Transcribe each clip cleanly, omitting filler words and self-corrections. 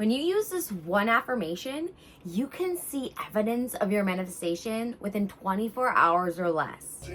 When you use this one affirmation, you can see evidence of your manifestation within 24 hours or less.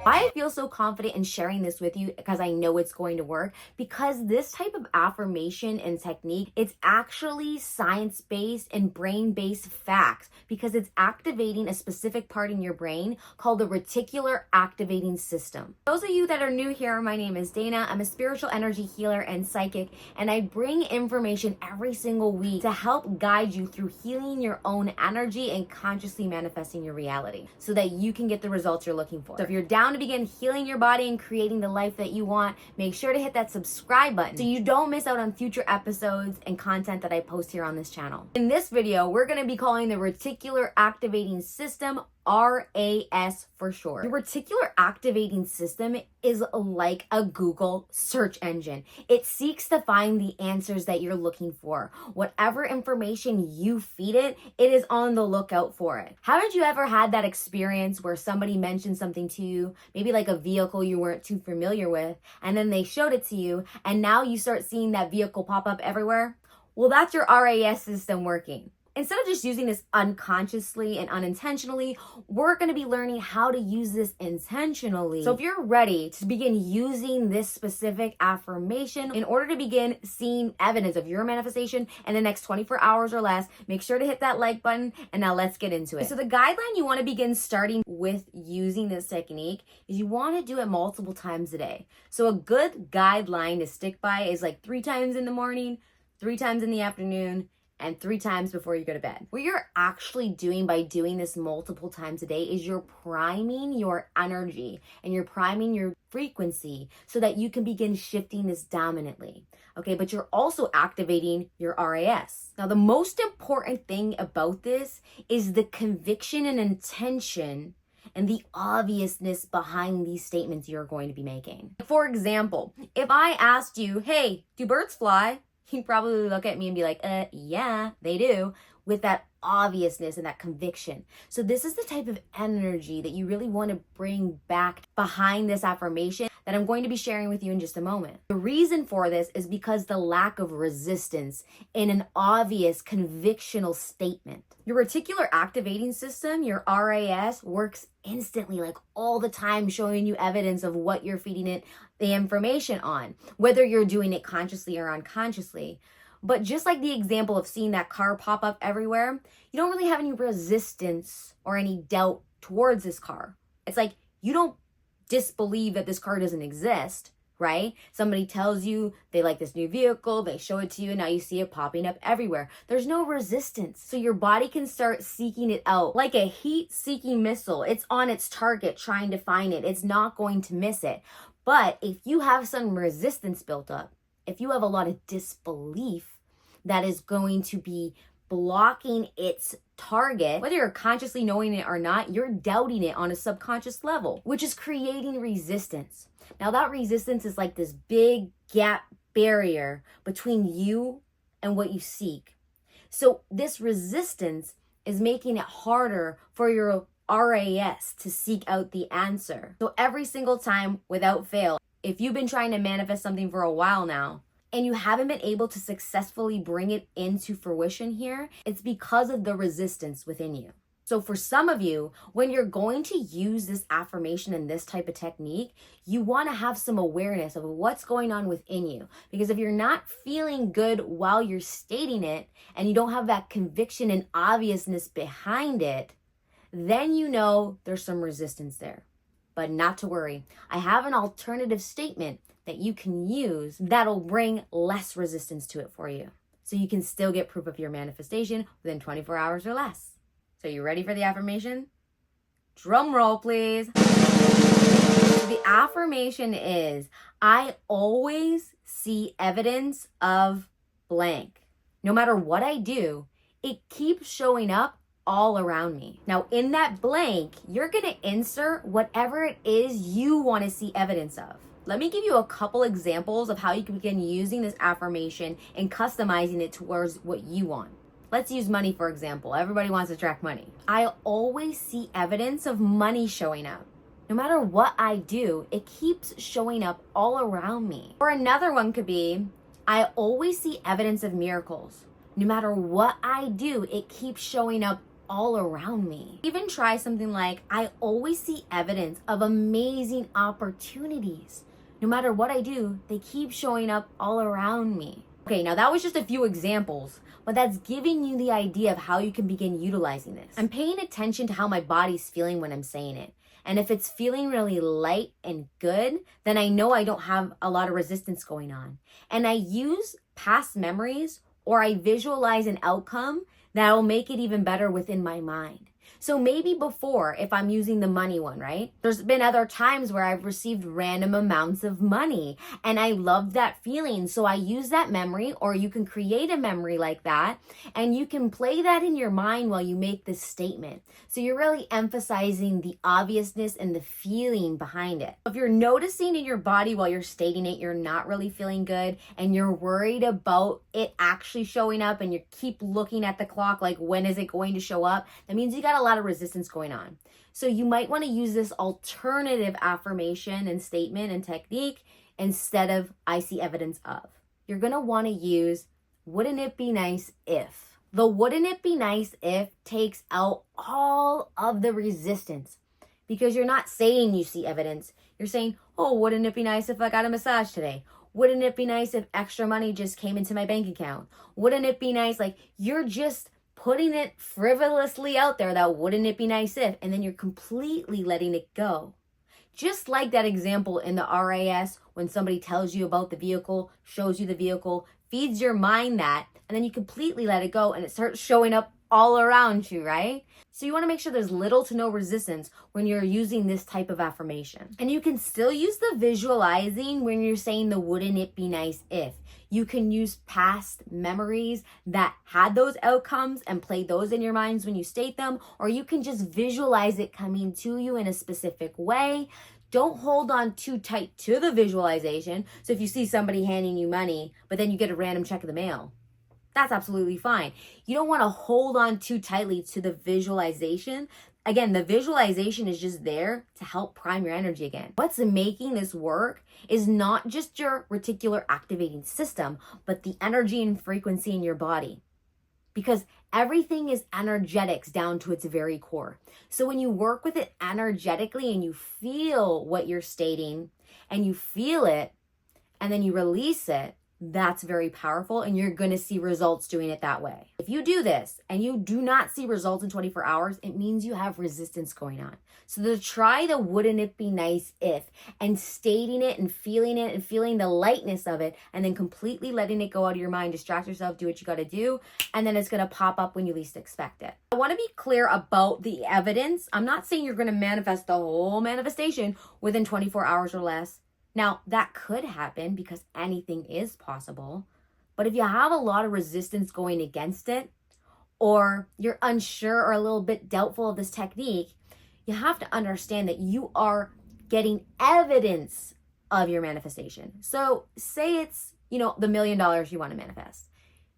Why I feel so confident in sharing this with you, because I know it's going to work, because this type of affirmation and technique, it's actually science-based and brain-based facts, because it's activating a specific part in your brain called the Reticular Activating System. Those of you that are new here, my name is Dana. I'm a spiritual energy healer and psychic, and I bring information every single week to help guide you through healing your own energy and consciously manifesting your reality so that you can get the results you're looking for. So if you're down to begin healing your body and creating the life that you want, make sure to hit that subscribe button so you don't miss out on future episodes and content that I post here on this channel. In this video, we're going to be calling the Reticular Activating System RAS for short. The Reticular Activating System is like a Google search engine. It seeks to find the answers that you're looking for. Whatever information you feed it, it is on the lookout for it. Haven't you ever had that experience where somebody mentioned something to you, maybe like a vehicle you weren't too familiar with, and then they showed it to you, and now you start seeing that vehicle pop up everywhere? Well, that's your RAS system working. Instead of just using this unconsciously and unintentionally, we're going to be learning how to use this intentionally. So if you're ready to begin using this specific affirmation in order to begin seeing evidence of your manifestation in the next 24 hours or less, make sure to hit that like button, and now let's get into it. So the guideline you want to begin starting with using this technique is you want to do it multiple times a day. So a good guideline to stick by is like 3 times in the morning, 3 times in the afternoon, and 3 times before you go to bed. What you're actually doing by doing this multiple times a day is you're priming your energy and you're priming your frequency so that you can begin shifting this dominantly. Okay, but you're also activating your RAS. Now, the most important thing about this is the conviction and intention and the obviousness behind these statements you're going to be making. For example, if I asked you, hey, do birds fly? You'd probably look at me and be like, yeah, they do, with that obviousness and that conviction. So this is the type of energy that you really want to bring back behind this affirmation that I'm going to be sharing with you in just a moment. The reason for this is because the lack of resistance in an obvious convictional statement. Your reticular activating system, your RAS, works instantly, like all the time, showing you evidence of what you're feeding it the information on, whether you're doing it consciously or unconsciously. But just like the example of seeing that car pop up everywhere, you don't really have any resistance or any doubt towards this car. It's like you don't disbelieve that this car doesn't exist, right? Somebody tells you they like this new vehicle, they show it to you, and now you see it popping up everywhere. There's no resistance. So your body can start seeking it out like a heat-seeking missile. It's on its target trying to find it. It's not going to miss it. But if you have some resistance built up, if you have a lot of disbelief that is going to be blocking its target, whether you're consciously knowing it or not, you're doubting it on a subconscious level, which is creating resistance. Now that resistance is like this big gap barrier between you and what you seek. So this resistance is making it harder for your RAS to seek out the answer. So every single time, without fail, if you've been trying to manifest something for a while now and you haven't been able to successfully bring it into fruition here, it's because of the resistance within you. So for some of you, when you're going to use this affirmation and this type of technique, you want to have some awareness of what's going on within you. Because if you're not feeling good while you're stating it and you don't have that conviction and obviousness behind it, then you know there's some resistance there. But not to worry. I have an alternative statement that you can use that'll bring less resistance to it for you. So you can still get proof of your manifestation within 24 hours or less. So you ready for the affirmation? Drum roll, please. The affirmation is, I always see evidence of blank. No matter what I do, it keeps showing up all around me. Now in that blank, you're going to insert whatever it is you want to see evidence of. Let me give you a couple examples of how you can begin using this affirmation and customizing it towards what you want. Let's use money, for example. Everybody wants to track money. I always see evidence of money showing up. No matter what I do, it keeps showing up all around me. Or another one could be, I always see evidence of miracles. No matter what I do, it keeps showing up all around me. Even try something like, I always see evidence of amazing opportunities. No matter what I do, they keep showing up all around me. Okay, now that was just a few examples, but that's giving you the idea of how you can begin utilizing this. I'm paying attention to how my body's feeling when I'm saying it. And if it's feeling really light and good, then I know I don't have a lot of resistance going on. And I use past memories, or I visualize an outcome that will make it even better within my mind. So maybe before, if I'm using the money one, right? There's been other times where I've received random amounts of money and I love that feeling. So I use that memory, or you can create a memory like that and you can play that in your mind while you make this statement. So you're really emphasizing the obviousness and the feeling behind it. If you're noticing in your body while you're stating it, you're not really feeling good and you're worried about it actually showing up and you keep looking at the clock like, when is it going to show up? That means you got a lot of resistance going on. So you might want to use this alternative affirmation and statement and technique instead of I see evidence of. You're going to want to use wouldn't it be nice if. The wouldn't it be nice if takes out all of the resistance, because you're not saying you see evidence. You're saying, oh, wouldn't it be nice if I got a massage today? Wouldn't it be nice if extra money just came into my bank account? Wouldn't it be nice? Like, you're just putting it frivolously out there that wouldn't it be nice if, and then you're completely letting it go. Just like that example in the RAS, when somebody tells you about the vehicle, shows you the vehicle, feeds your mind that, and then you completely let it go and it starts showing up all around you, right? So you want to make sure there's little to no resistance when you're using this type of affirmation. And you can still use the visualizing when you're saying the wouldn't it be nice if. You can use past memories that had those outcomes and play those in your minds when you state them, or you can just visualize it coming to you in a specific way. Don't hold on too tight to the visualization. So if you see somebody handing you money, but then you get a random check in the mail, that's absolutely fine. You don't want to hold on too tightly to the visualization. Again, the visualization is just there to help prime your energy again. What's making this work is not just your reticular activating system, but the energy and frequency in your body. Because everything is energetics down to its very core. So when you work with it energetically and you feel what you're stating and you feel it and then you release it, that's very powerful, and you're going to see results doing it that way. If you do this and you do not see results in 24 hours, it means you have resistance going on. So to try the wouldn't it be nice if, and stating it and feeling the lightness of it, and then completely letting it go out of your mind, distract yourself, do what you got to do, and then it's going to pop up when you least expect it. I want to be clear about the evidence. I'm not saying you're going to manifest the whole manifestation within 24 hours or less. Now, that could happen because anything is possible, but if you have a lot of resistance going against it, or you're unsure or a little bit doubtful of this technique, you have to understand that you are getting evidence of your manifestation. So say it's, the $1 million you want to manifest.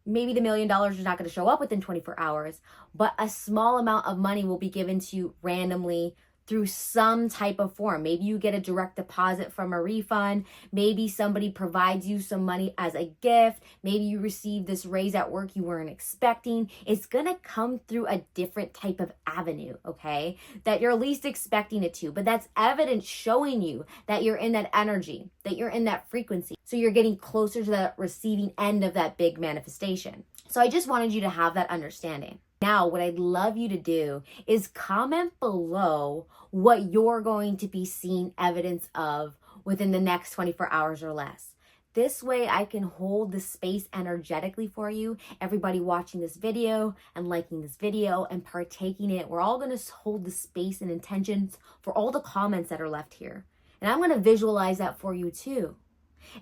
Maybe the $1 million is not going to show up within 24 hours, but a small amount of money will be given to you randomly through some type of form. Maybe you get a direct deposit from a refund. Maybe somebody provides you some money as a gift. Maybe you receive this raise at work you weren't expecting. It's gonna come through a different type of avenue, okay? That you're least expecting it to, but that's evidence showing you that you're in that energy, that you're in that frequency. So you're getting closer to the receiving end of that big manifestation. So I just wanted you to have that understanding. Now, what I'd love you to do is comment below what you're going to be seeing evidence of within the next 24 hours or less. This way I can hold the space energetically for you. Everybody watching this video and liking this video and partaking in it, we're all going to hold the space and intentions for all the comments that are left here. And I'm going to visualize that for you too.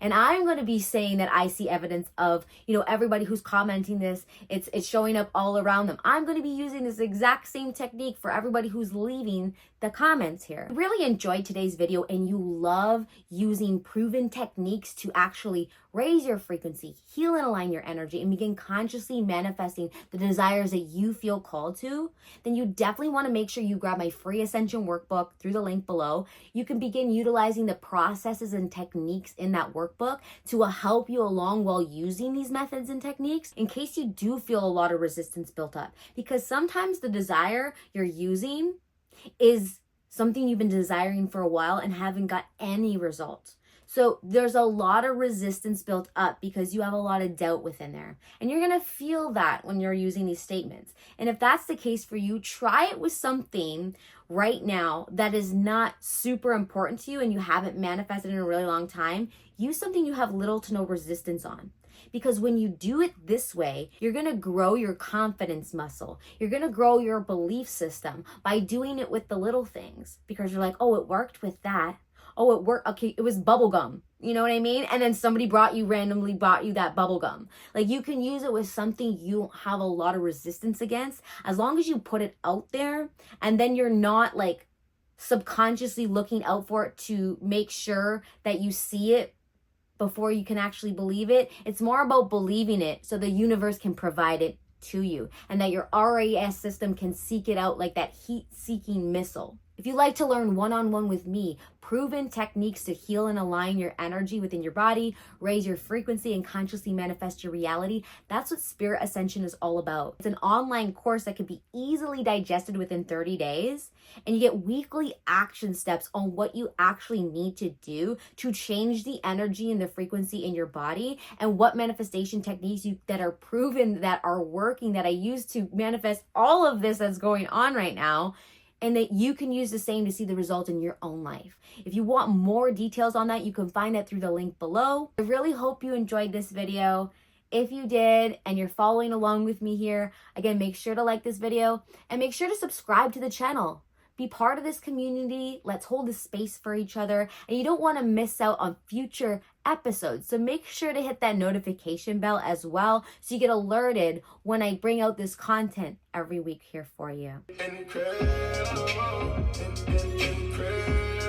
And I'm going to be saying that I see evidence of, everybody who's commenting this, it's showing up all around them. I'm going to be using this exact same technique for everybody who's leaving the comments here. If you really enjoyed today's video and you love using proven techniques to actually raise your frequency, heal and align your energy, and begin consciously manifesting the desires that you feel called to, then you definitely want to make sure you grab my free Ascension workbook through the link below. You can begin utilizing the processes and techniques in that workbook to help you along while using these methods and techniques in case you do feel a lot of resistance built up. Because sometimes the desire you're using is something you've been desiring for a while and haven't got any results. So there's a lot of resistance built up because you have a lot of doubt within there. And you're going to feel that when you're using these statements. And if that's the case for you, try it with something right now that is not super important to you and you haven't manifested in a really long time. Use something you have little to no resistance on. Because when you do it this way, you're going to grow your confidence muscle. You're going to grow your belief system by doing it with the little things. Because you're like, oh, it worked with that. Oh, it worked. Okay, it was bubble gum. You know what I mean? And then somebody randomly bought you that bubble gum. Like, you can use it with something you don't have a lot of resistance against, as long as you put it out there and then you're not like subconsciously looking out for it to make sure that you see it before you can actually believe it. It's more about believing it so the universe can provide it to you and that your RAS system can seek it out like that heat-seeking missile. If you'd like to learn one-on-one with me, proven techniques to heal and align your energy within your body, raise your frequency, and consciously manifest your reality, that's what Spirit Ascension is all about. It's an online course that can be easily digested within 30 days, and you get weekly action steps on what you actually need to do to change the energy and the frequency in your body, and what manifestation techniques that are proven that are working, that I use to manifest all of this that's going on right now, and that you can use the same to see the result in your own life. If you want more details on that, you can find that through the link below. I really hope you enjoyed this video. If you did and you're following along with me here, again, make sure to like this video and make sure to subscribe to the channel. Be part of this community. Let's hold the space for each other. And you don't want to miss out on future episodes. So make sure to hit that notification bell as well so you get alerted when I bring out this content every week here for you. Incredible, incredible.